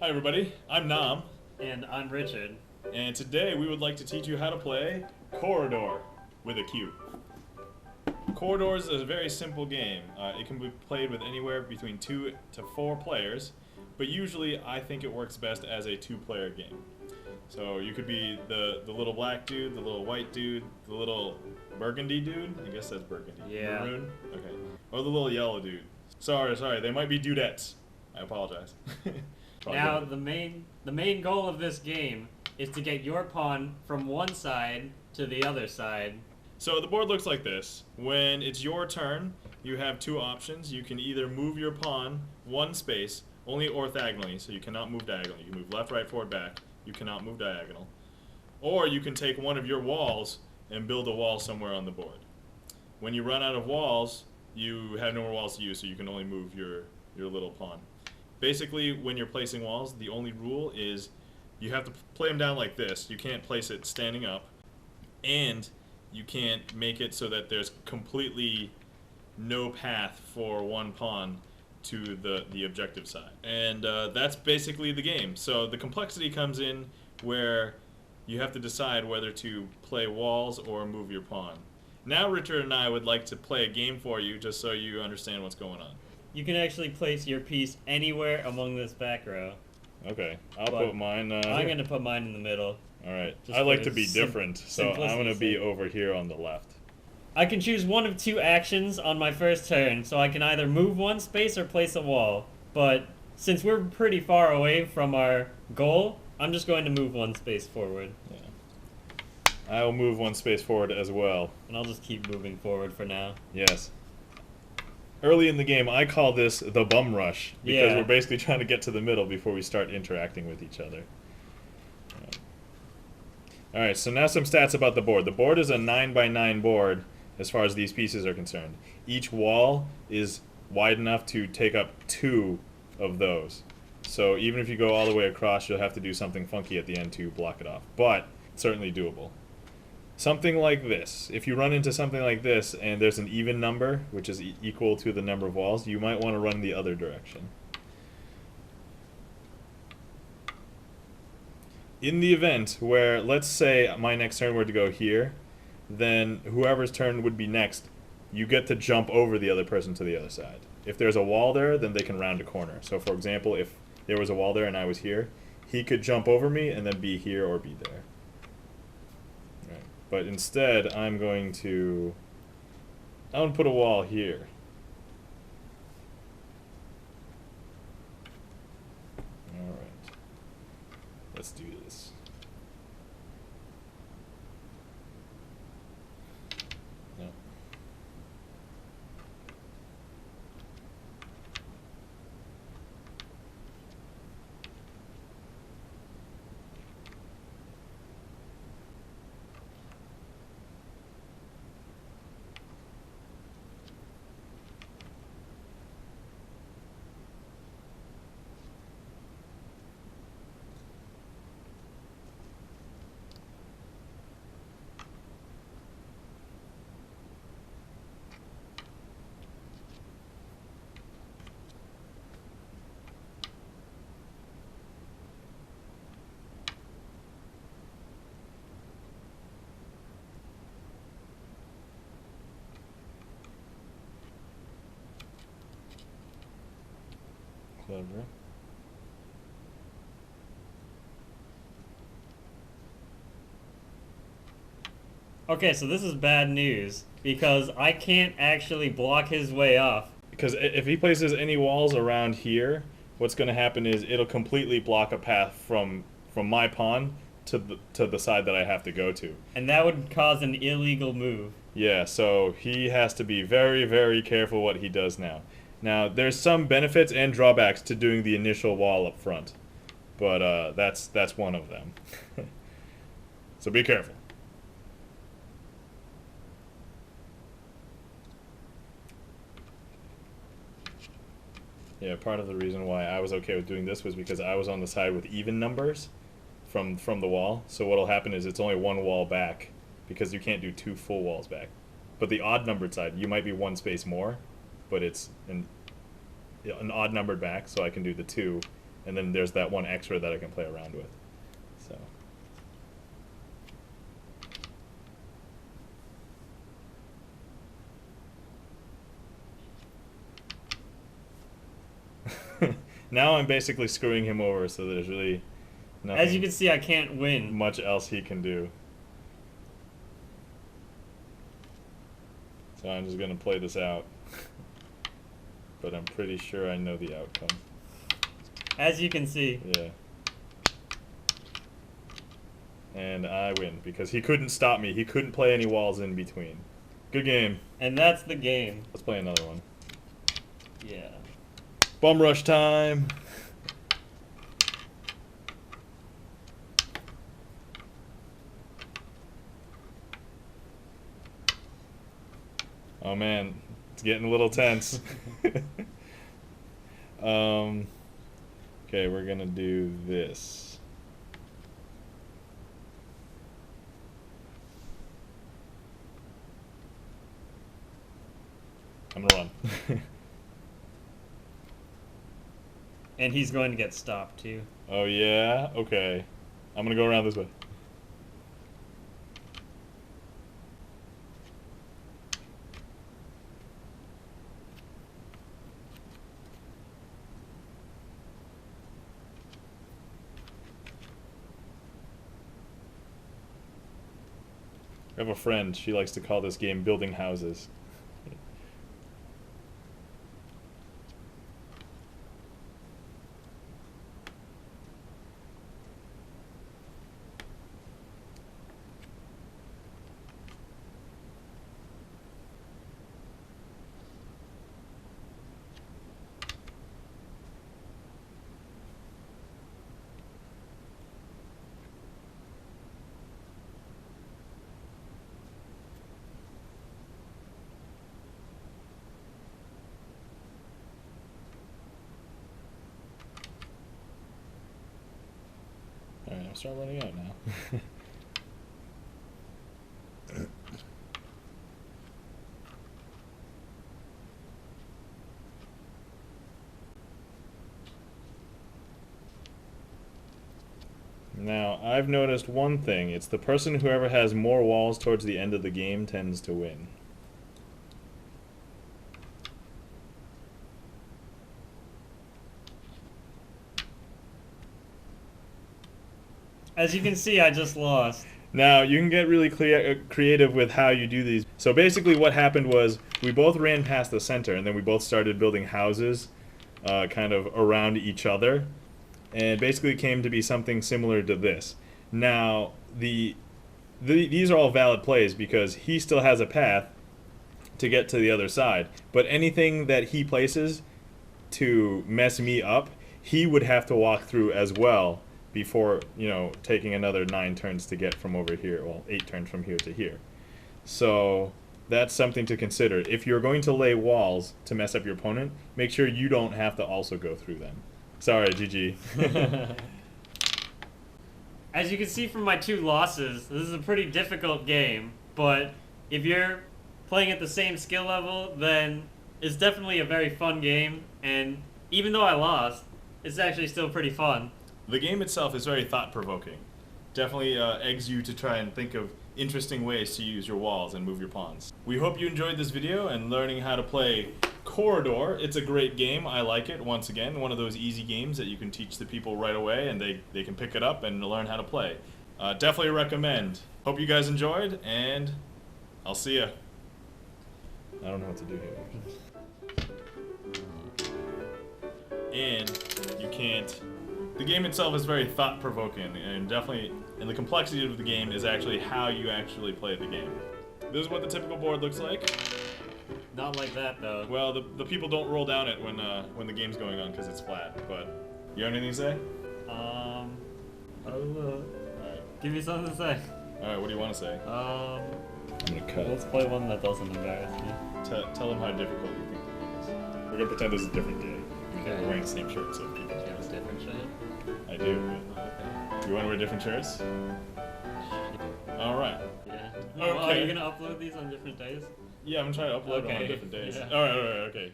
Hi everybody, I'm Nam, And I'm Richard. and today we would like to teach you how to play Quoridor with a Q. Quoridor is a very simple game. It can be played with anywhere between 2 to 4 players, but usually I think it works best as a 2-player game. So you could be the little black dude, the little white dude, the little burgundy dude. I guess that's burgundy. Yeah. Maroon? Okay. Or the little yellow dude. Sorry, they might be dudettes. I apologize. Now the main goal of this game is to get your pawn from one side to the other side. So the board looks like this. When it's your turn, you have 2 options. You can either move your pawn 1 space, only orthogonally, so you cannot move diagonally. You can move left, right, forward, back. You cannot move diagonal. Or you can take one of your walls and build a wall somewhere on the board. When you run out of walls, you have no more walls to use, so you can only move your little pawn. Basically, when you're placing walls, the only rule is you have to play them down like this. You can't place it standing up, and you can't make it so that there's completely no path for one pawn to the objective side. And that's basically the game. So the complexity comes in where you have to decide whether to play walls or move your pawn. Now Richard and I would like to play a game for you just so you understand what's going on. You can actually place your piece anywhere among this back row. Okay, I'll But put mine. I'm going to put mine in the middle. All right. Just I like for to be different, so I'm going to be simplicity's sake. over here on the left. I can choose one of 2 actions on my first turn, so I can either move 1 space or place a wall. But since we're pretty far away from our goal, I'm just going to move 1 space forward. Yeah. I will move 1 space forward as well. And I'll just keep moving forward for now. Yes. Early in the game, I call this the bum rush because Yeah. we're basically trying to get to the middle before we start interacting with each other. All right, so now some stats about the board. The board is a 9x9 board as far as these pieces are concerned. Each wall is wide enough to take up 2 of those. So even if you go all the way across, you'll have to do something funky at the end to block it off. But certainly doable. Something like this. If you run into something like this and there's an even number, which is equal to the number of walls, you might want to run the other direction. In the event where, let's say, my next turn were to go here, then whoever's turn would be next, you get to jump over the other person to the other side. If there's a wall there, then they can round a corner. So for example, if there was a wall there and I was here, he could jump over me and then be here or be there. But instead, I'm going to put a wall here. All right. Let's do this. No. Clever. Okay, so this is bad news, because I can't actually block his way off. Because if he places any walls around here, what's going to happen is it'll completely block a path from my pawn to the side that I have to go to. And that would cause an illegal move. Yeah, so he has to be very, very careful what he does now. Now, there's some benefits and drawbacks to doing the initial wall up front, but that's one of them. So be careful. Yeah, part of the reason why I was okay with doing this was because I was on the side with even numbers from the wall. So what'll happen is it's only 1 wall back because you can't do 2 full walls back. But the odd numbered side, you might be 1 space more, but it's an odd numbered back, so I can do the 2, and then there's that one extra that I can play around with. So. Now I'm basically screwing him over, so there's really nothing. As you can see, I can't win. Much else he can do. So I'm just gonna play this out. But I'm pretty sure I know the outcome. As you can see. Yeah. And I win, because he couldn't stop me. He couldn't play any walls in between. Good game. And that's the game. Let's play another one. Yeah. Bum rush time. Oh man, it's getting a little tense. Okay, we're gonna do this. I'm gonna run. And he's going to get stopped too. Oh yeah? Okay. I'm gonna go around this way. I have a friend, she likes to call this game building houses. Alright, I'll start running out now. Now, I've noticed one thing. It's the person whoever has more walls towards the end of the game tends to win. As you can see, I just lost. Now, you can get really creative with how you do these. So basically what happened was we both ran past the center, and then we both started building houses kind of around each other. And basically came to be something similar to this. Now, these are all valid plays because he still has a path to get to the other side. But anything that he places to mess me up, he would have to walk through as well before, you know, taking another 9 turns to get from over here. Well, 8 turns from here to here. So that's something to consider. If you're going to lay walls to mess up your opponent, make sure you don't have to also go through them. Sorry, GG. As you can see from my 2 losses, this is a pretty difficult game, but if you're playing at the same skill level, then it's definitely a very fun game, and even though I lost, it's actually still pretty fun. The game itself is very thought-provoking. Definitely eggs you to try and think of interesting ways to use your walls and move your pawns. We hope you enjoyed this video and learning how to play Quoridor. It's a great game. I like it. Once again, one of those easy games that you can teach the people right away and they can pick it up and learn how to play. Definitely recommend. Hope you guys enjoyed, and I'll see ya. I don't know what to do here. And you can't... The game itself is very thought-provoking, and definitely, and the complexity of the game is actually how you actually play the game. This is what the typical board looks like. Not like that, though. Well, the people don't roll down it when the game's going on because it's flat. But you have anything to say? I don't know. Alright. Give me something to say. Alright, what do you want to say? I'm gonna cut. Let's play one that doesn't embarrass me. Tell them how difficult you think the game is. We're gonna pretend this is a different day. Okay. We're wearing the same shirt, so people You have a different shirt? I do. Okay. You want to wear different shirts? Alright. Yeah. Okay. Well, are you gonna upload these on different days? Yeah, I'm trying to upload them on Okay. different days. Yeah. Alright, okay.